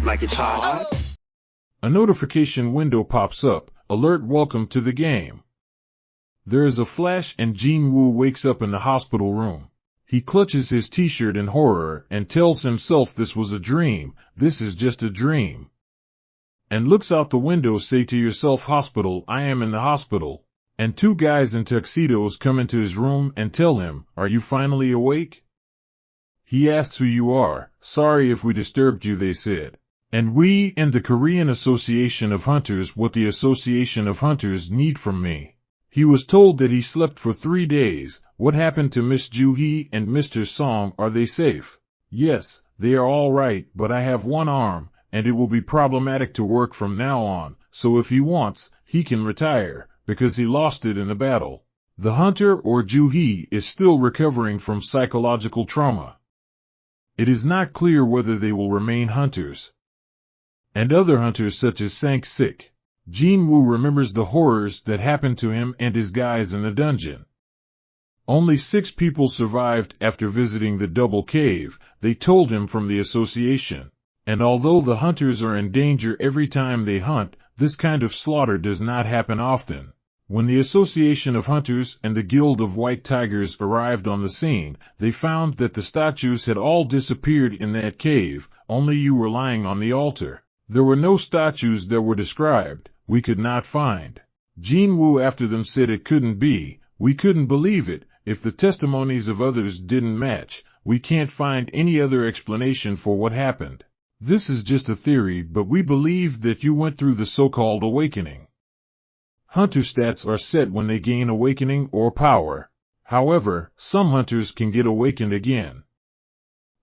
it like it's hot. A notification window pops up. Alert, welcome to the game. There is a flash and Jin-Woo wakes up in the hospital room. He clutches his t-shirt in horror and tells himself this was a dream, this is just a dream. And looks out the window. Say to yourself, hospital, I am in the hospital. And two guys in tuxedos come into his room and tell him, are you finally awake? He asks who you are. Sorry if we disturbed you, they said. And we and the Korean Association of Hunters, what the Association of Hunters need from me. He was told that he slept for 3 days. What happened to Miss Joo-hee and Mr. Song? Are they safe? Yes, they are all right, but I have one arm, and it will be problematic to work from now on, so if he wants, he can retire, because he lost it in the battle. The hunter, or Joo-hee, is still recovering from psychological trauma. It is not clear whether they will remain hunters. And other hunters such as sank sick. Jin-Woo remembers the horrors that happened to him and his guys in the dungeon. Only 6 people survived after visiting the double cave, they told him from the association. And although the hunters are in danger every time they hunt, this kind of slaughter does not happen often. When the Association of Hunters and the Guild of White Tigers arrived on the scene, they found that the statues had all disappeared in that cave, only you were lying on the altar. There were no statues that were described, we could not find. Jin-Woo after them said it couldn't be, we couldn't believe it, if the testimonies of others didn't match, we can't find any other explanation for what happened. This is just a theory, but we believe that you went through the so-called awakening. Hunter stats are set when they gain awakening or power. However, some hunters can get awakened again.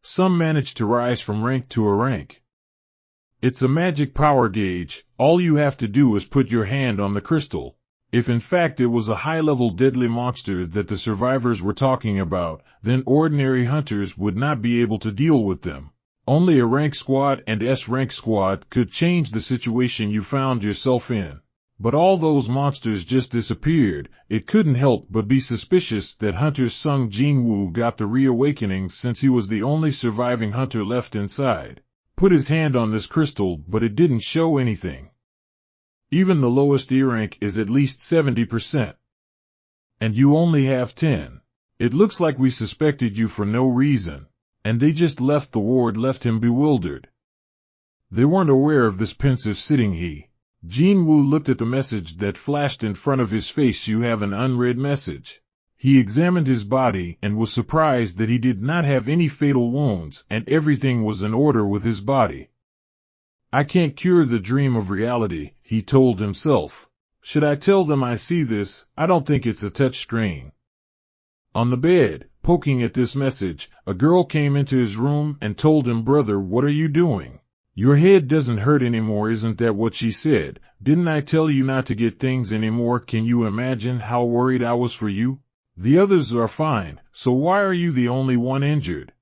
Some manage to rise from rank to a rank. It's a magic power gauge. All you have to do is put your hand on the crystal. If in fact it was a high-level deadly monster that the survivors were talking about, then ordinary hunters would not be able to deal with them. Only a rank squad and S-rank squad could change the situation you found yourself in. But all those monsters just disappeared. It couldn't help but be suspicious that hunter Sung Jin-Woo got the reawakening since he was the only surviving hunter left inside. Put his hand on this crystal, but it didn't show anything. Even the lowest E rank is at least 70%. And you only have 10. It looks like we suspected you for no reason. And they just left. The ward left him bewildered. They weren't aware of this pensive sitting. Jin-Woo looked at the message that flashed in front of his face. You have an unread message. He examined his body and was surprised that he did not have any fatal wounds and everything was in order with his body. I can't cure the dream of reality, he told himself. Should I tell them I see this? I don't think it's a touch screen. On the bed, poking at this message, a girl came into his room and told him, brother, what are you doing? Your head doesn't hurt anymore, isn't that what she said? Didn't I tell you not to get things anymore? Can you imagine how worried I was for you? The others are fine, so why are you the only one injured?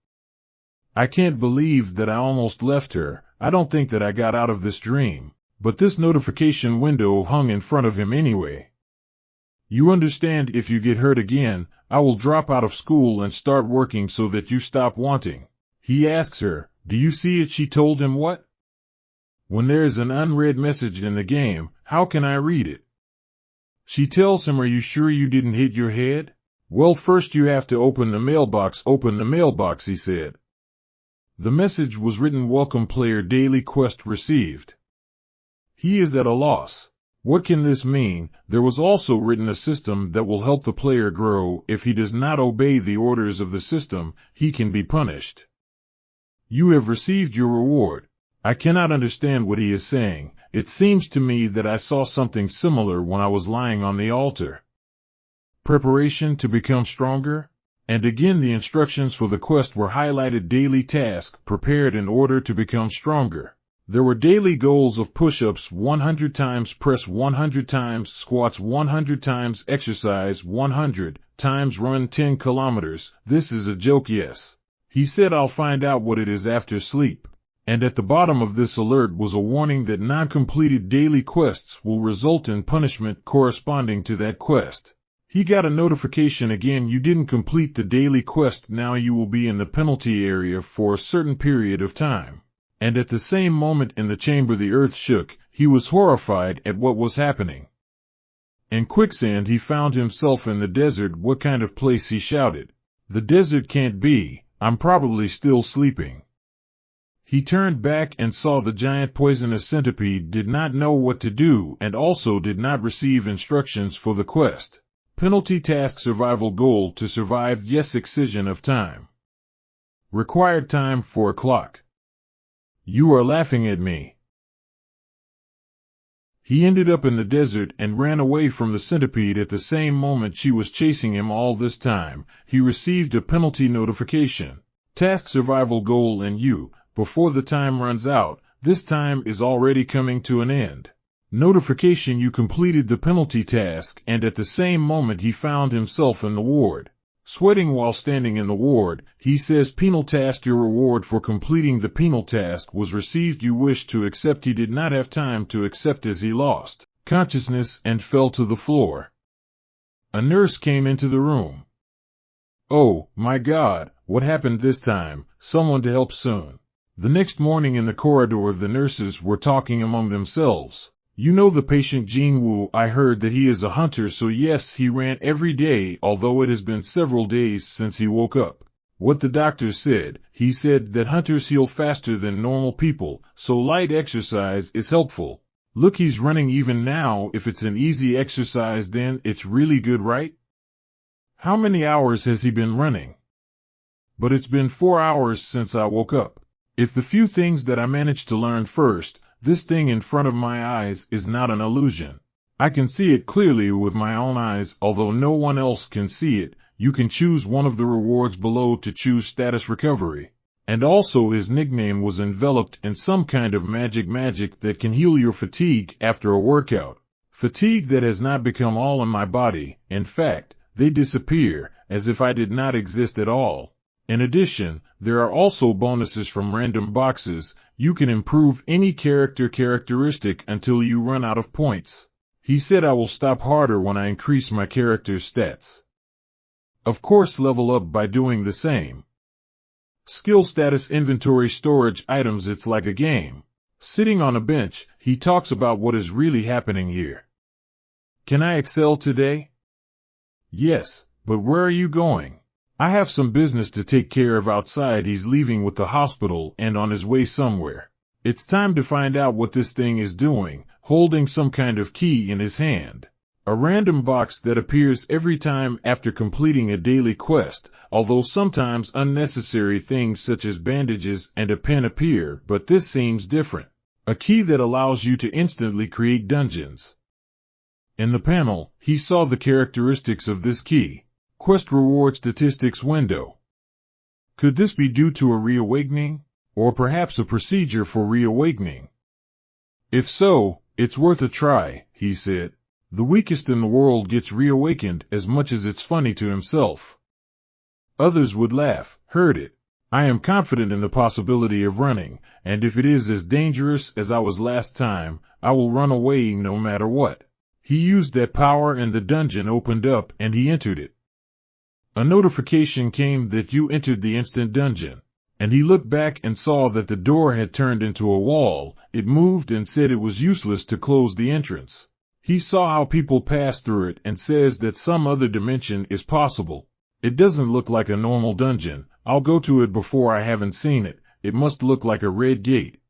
I can't believe that I almost left her. I don't think that I got out of this dream. But this notification window hung in front of him anyway. You understand, if you get hurt again, I will drop out of school and start working so that you stop wanting. He asks her, do you see it? She told him what? When there is an unread message in the game, how can I read it? She tells him, are you sure you didn't hit your head? Well, first you have to open the mailbox. Open the mailbox, he said. The message was written, welcome player, daily quest received. He is at a loss. What can this mean? There was also written a system that will help the player grow. If he does not obey the orders of the system, he can be punished. You have received your reward. I cannot understand what he is saying. It seems to me that I saw something similar when I was lying on the altar. Preparation to become stronger? And again the instructions for the quest were highlighted. Daily task, prepared in order to become stronger. There were daily goals of push-ups 100 times, press 100 times, squats 100 times, exercise 100 times, run 10 kilometers. This is a joke, yes. He said I'll find out what it is after sleep. And at the bottom of this alert was a warning that non-completed daily quests will result in punishment corresponding to that quest. He got a notification again, you didn't complete the daily quest, now you will be in the penalty area for a certain period of time. And at the same moment in the chamber the earth shook. He was horrified at what was happening. In quicksand he found himself in the desert. What kind of place, he shouted. The desert can't be. I'm probably still sleeping. He turned back and saw the giant poisonous centipede did not know what to do and also did not receive instructions for the quest. Penalty task survival goal to survive. Yes, excision of time. Required time 4 o'clock. You are laughing at me. He ended up in the desert and ran away from the centipede at the same moment she was chasing him. All this time, he received a penalty notification. Task survival goal in you. Before the time runs out, this time is already coming to an end. Notification: you completed the penalty task, and at the same moment he found himself in the ward. Sweating while standing in the ward, he says, penal task. Your reward for completing the penal task was received. You wish to accept. He did not have time to accept as he lost consciousness and fell to the floor. A nurse came into the room. Oh, my God, what happened this time? Someone to help soon. The next morning in the corridor the nurses were talking among themselves. You know the patient Jin-Woo. I heard that he is a hunter, so yes, he ran every day, although it has been several days since he woke up. What the doctor said, he said that hunters heal faster than normal people, so light exercise is helpful. Look, he's running even now. If it's an easy exercise, then it's really good, right? How many hours has he been running? But it's been 4 hours since I woke up. If the few things that I managed to learn first, this thing in front of my eyes is not an illusion. I can see it clearly with my own eyes, although no one else can see it. You can choose one of the rewards below to choose status recovery. And also his nickname was enveloped in some kind of magic that can heal your fatigue after a workout. Fatigue that has not become all in my body. In fact, they disappear, as if I did not exist at all. In addition, there are also bonuses from random boxes. You can improve any characteristic until you run out of points. He said I will stop harder when I increase my character's stats. Of course, level up by doing the same. Skill status inventory storage items. It's like a game. Sitting on a bench, he talks about what is really happening here. Can I excel today? Yes, but where are you going? I have some business to take care of outside. He's leaving with the hospital and on his way somewhere. It's time to find out what this thing is doing, holding some kind of key in his hand. A random box that appears every time after completing a daily quest, although sometimes unnecessary things such as bandages and a pen appear, but this seems different. A key that allows you to instantly create dungeons. In the panel, he saw the characteristics of this key. Quest reward statistics window. Could this be due to a reawakening? Or perhaps a procedure for reawakening? If so, it's worth a try, he said. The weakest in the world gets reawakened as much as it's funny to himself. Others would laugh. Heard it. I am confident in the possibility of running, and if it is as dangerous as I was last time, I will run away no matter what. He used that power and the dungeon opened up and he entered it. A notification came that you entered the instant dungeon, and he looked back and saw that the door had turned into a wall. It moved and said it was useless to close the entrance. He saw how people pass through it and says that some other dimension is possible. It doesn't look like a normal dungeon. I'll go to it before. I haven't seen it. It must look like a red gate.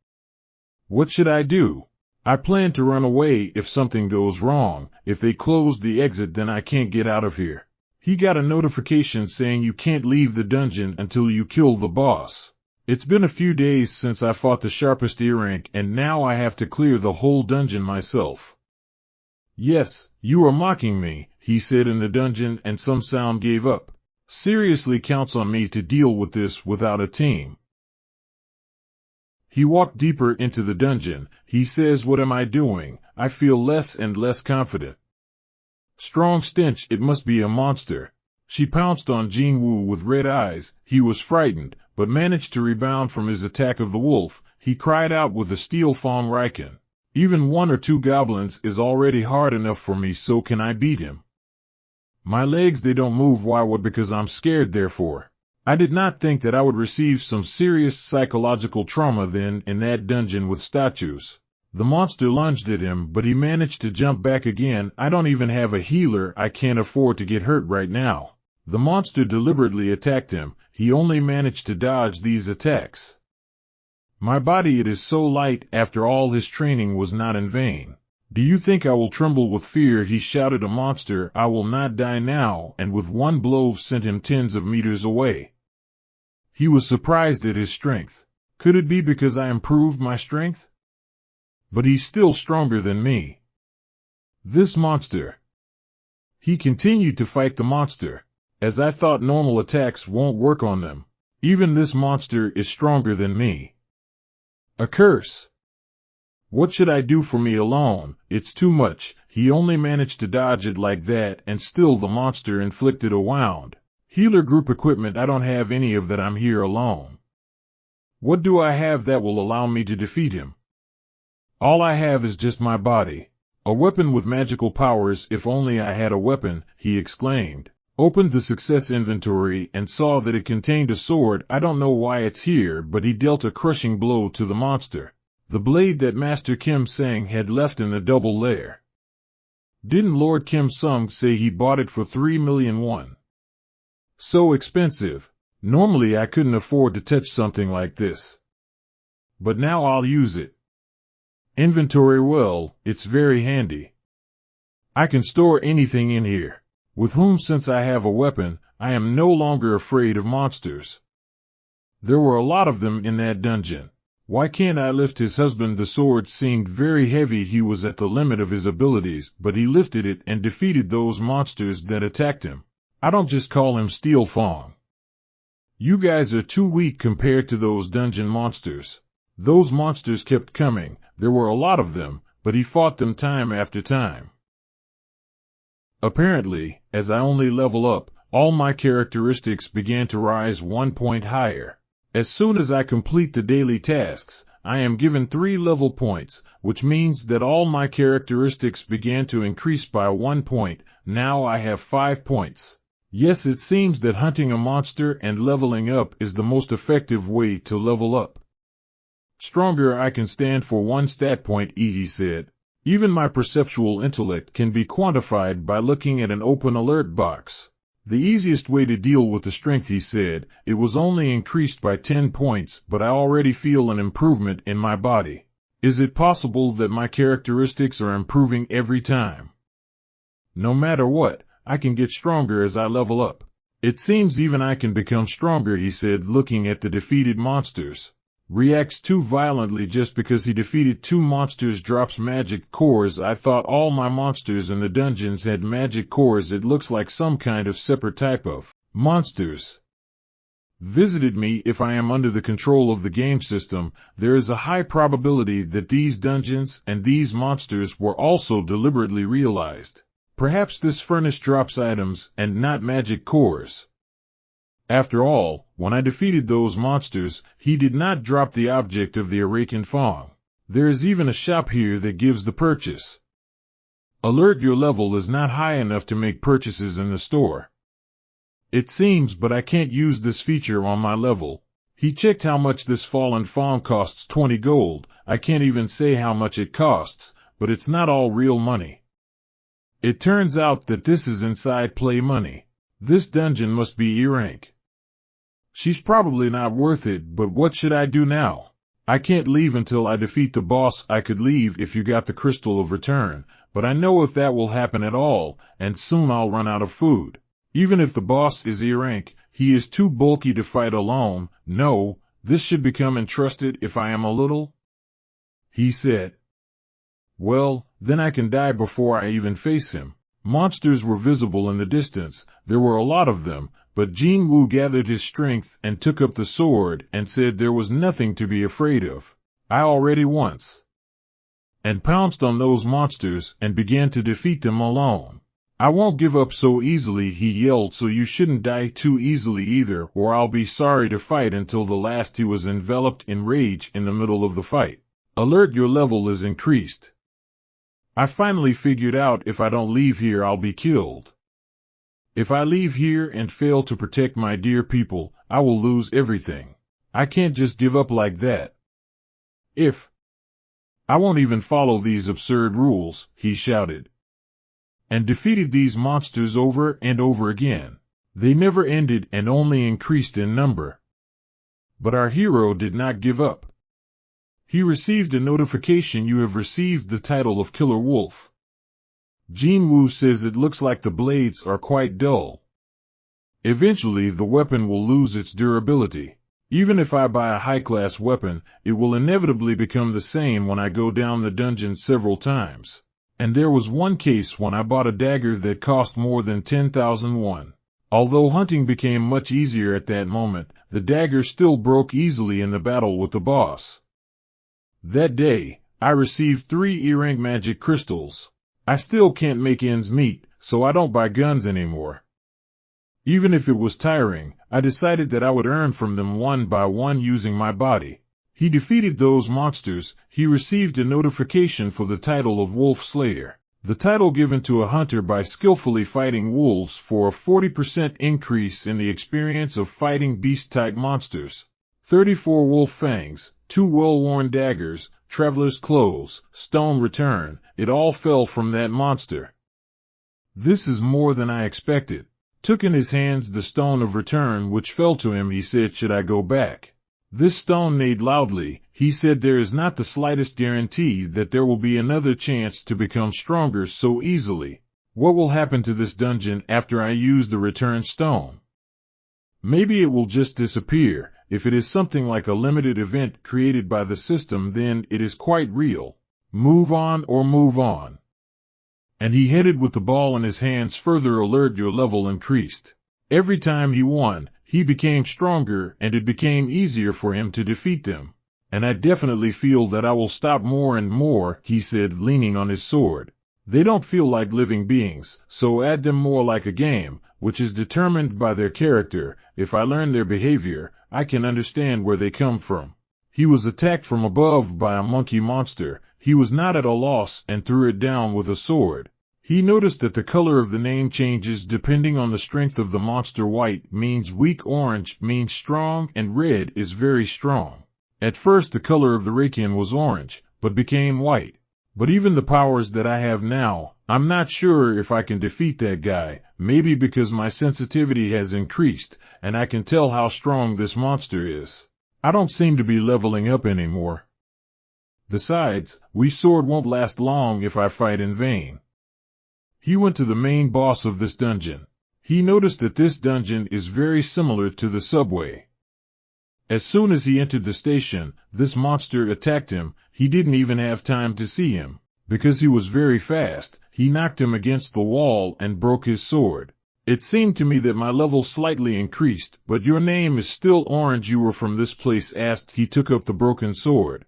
What should I do? I plan to run away if something goes wrong. If they close the exit, then I can't get out of here. He got a notification saying you can't leave the dungeon until you kill the boss. It's been a few days since I fought the sharpest earring, and now I have to clear the whole dungeon myself. Yes, you are mocking me, he said in the dungeon, and some sound gave up. Seriously counts on me to deal with this without a team. He walked deeper into the dungeon. He says, what am I doing? I feel less and less confident. Strong stench, it must be a monster. She pounced on Jin-Woo with red eyes. He was frightened, but managed to rebound from his attack of the wolf. He cried out with a steel Fong Riken. Even 1 or 2 goblins is already hard enough for me, so can I beat him? My legs, they don't move. Why? What? Because I'm scared, therefore. I did not think that I would receive some serious psychological trauma then in that dungeon with statues. The monster lunged at him, but he managed to jump back again. I don't even have a healer. I can't afford to get hurt right now. The monster deliberately attacked him. He only managed to dodge these attacks. My body, it is so light. After all his training was not in vain. Do you think I will tremble with fear? He shouted. A monster. I will not die now, and with one blow sent him tens of meters away. He was surprised at his strength. Could it be because I improved my strength? But he's still stronger than me. This monster. He continued to fight the monster. As I thought, normal attacks won't work on them. Even this monster is stronger than me. A curse. What should I do for me alone? It's too much. He only managed to dodge it like that, and still the monster inflicted a wound. Healer group equipment. I don't have any of that. I'm here alone. What do I have that will allow me to defeat him? All I have is just my body. A weapon with magical powers. If only I had a weapon, he exclaimed. Opened the success inventory and saw that it contained a sword. I don't know why it's here, but he dealt a crushing blow to the monster. The blade that Master Kim Sang had left in the double layer. Didn't Lord Kim Sung say he bought it for 3 million won? So expensive. Normally I couldn't afford to touch something like this. But now I'll use it. Inventory. Well, it's very handy. I can store anything in here. With whom, since I have a weapon, I am no longer afraid of monsters. There were a lot of them in that dungeon. Why can't I lift his husband? The sword seemed very heavy. He was at the limit of his abilities, but he lifted it and defeated those monsters that attacked him. I don't just call him Steel Fong. You guys are too weak compared to those dungeon monsters. Those monsters kept coming. There were a lot of them, but he fought them time after time. Apparently, as I only level up, all my characteristics began to rise 1 point higher. As soon as I complete the daily tasks, I am given 3 level points, which means that all my characteristics began to increase by 1 point. Now I have 5 points. Yes, it seems that hunting a monster and leveling up is the most effective way to level up. Stronger. I can stand for 1 stat point, he said. Even my perceptual intellect can be quantified by looking at an open alert box. The easiest way to deal with the strength, he said. It was only increased by 10 points, but I already feel an improvement in my body. Is it possible that my characteristics are improving every time? No matter what, I can get stronger as I level up. It seems even I can become stronger, he said, looking at the defeated monsters. Reacts too violently just because he defeated 2 monsters. Drops magic cores. I thought all my monsters in the dungeons had magic cores. It looks like some kind of separate type of monsters visited me. If I am under the control of the game system, there is a high probability that these dungeons and these monsters were also deliberately realized. Perhaps this furnace drops items and not magic cores. After all, when I defeated those monsters, he did not drop the object of the awakened Fong. There is even a shop here that gives the purchase. Alert: your level is not high enough to make purchases in the store. It seems, but I can't use this feature on my level. He checked how much this fallen Fong costs. 20 gold. I can't even say how much it costs, but it's not all real money. It turns out that this is inside play money. This dungeon must be E-rank. She's probably not worth it, but what should I do now? I can't leave until I defeat the boss. I could leave if you got the crystal of return, but I know if that will happen at all, and soon I'll run out of food. Even if the boss is E-rank, he is too bulky to fight alone. No, this should become entrusted if I am a little, he said. Well, then I can die before I even face him. Monsters were visible in the distance. There were a lot of them, but Jin-Woo gathered his strength and took up the sword and said there was nothing to be afraid of. I already once. And pounced on those monsters and began to defeat them alone. I won't give up so easily, he yelled, so you shouldn't die too easily either, or I'll be sorry to fight until the last. He was enveloped in rage in the middle of the fight. Alert: your level is increased. I finally figured out if I don't leave here I'll be killed. If I leave here and fail to protect my dear people, I will lose everything. I can't just give up like that. I won't even follow these absurd rules, he shouted, and defeated these monsters over and over again. They never ended and only increased in number. But our hero did not give up. He received a notification: you have received the title of Killer Wolf. Jin-Woo says it looks like the blades are quite dull. Eventually the weapon will lose its durability. Even if I buy a high-class weapon, it will inevitably become the same when I go down the dungeon several times. And there was one case when I bought a dagger that cost more than 10,000 won. Although hunting became much easier at that moment, the dagger still broke easily in the battle with the boss. That day, I received 3 E-rank magic crystals. I still can't make ends meet, so I don't buy guns anymore. Even if it was tiring, I decided that I would earn from them one by one using my body. He defeated those monsters. He received a notification for the title of Wolf Slayer, the title given to a hunter by skillfully fighting wolves for a 40% increase in the experience of fighting beast-type monsters. 34 wolf fangs, 2 well-worn daggers, traveler's clothes, stone return, it all fell from that monster. This is more than I expected. Took in his hands the stone of return which fell to him. He said, should I go back? This stone neighed loudly. He said, there is not the slightest guarantee that there will be another chance to become stronger so easily. What will happen to this dungeon after I use the return stone? Maybe it will just disappear. If it is something like a limited event created by the system, then it is quite real. Move on or move on. And he headed with the ball in his hands. Further alert, your level increased. Every time he won, he became stronger and it became easier for him to defeat them. And I definitely feel that I will stop more and more, he said, leaning on his sword. They don't feel like living beings, so add them more like a game, which is determined by their character. If I learn their behavior, I can understand where they come from. He was attacked from above by a monkey monster. He was not at a loss and threw it down with a sword. He noticed that the color of the name changes depending on the strength of the monster. White means weak, orange means strong, and red is very strong. At first the color of the Reikin was orange, but became white. But even the powers that I have now, I'm not sure if I can defeat that guy, maybe because my sensitivity has increased, and I can tell how strong this monster is. I don't seem to be leveling up anymore. Besides, we sword won't last long if I fight in vain. He went to the main boss of this dungeon. He noticed that this dungeon is very similar to the subway. As soon as he entered the station, this monster attacked him. He didn't even have time to see him. Because he was very fast, he knocked him against the wall and broke his sword. It seemed to me that my level slightly increased, but your name is still orange. You were from this place? Asked. He took up the broken sword.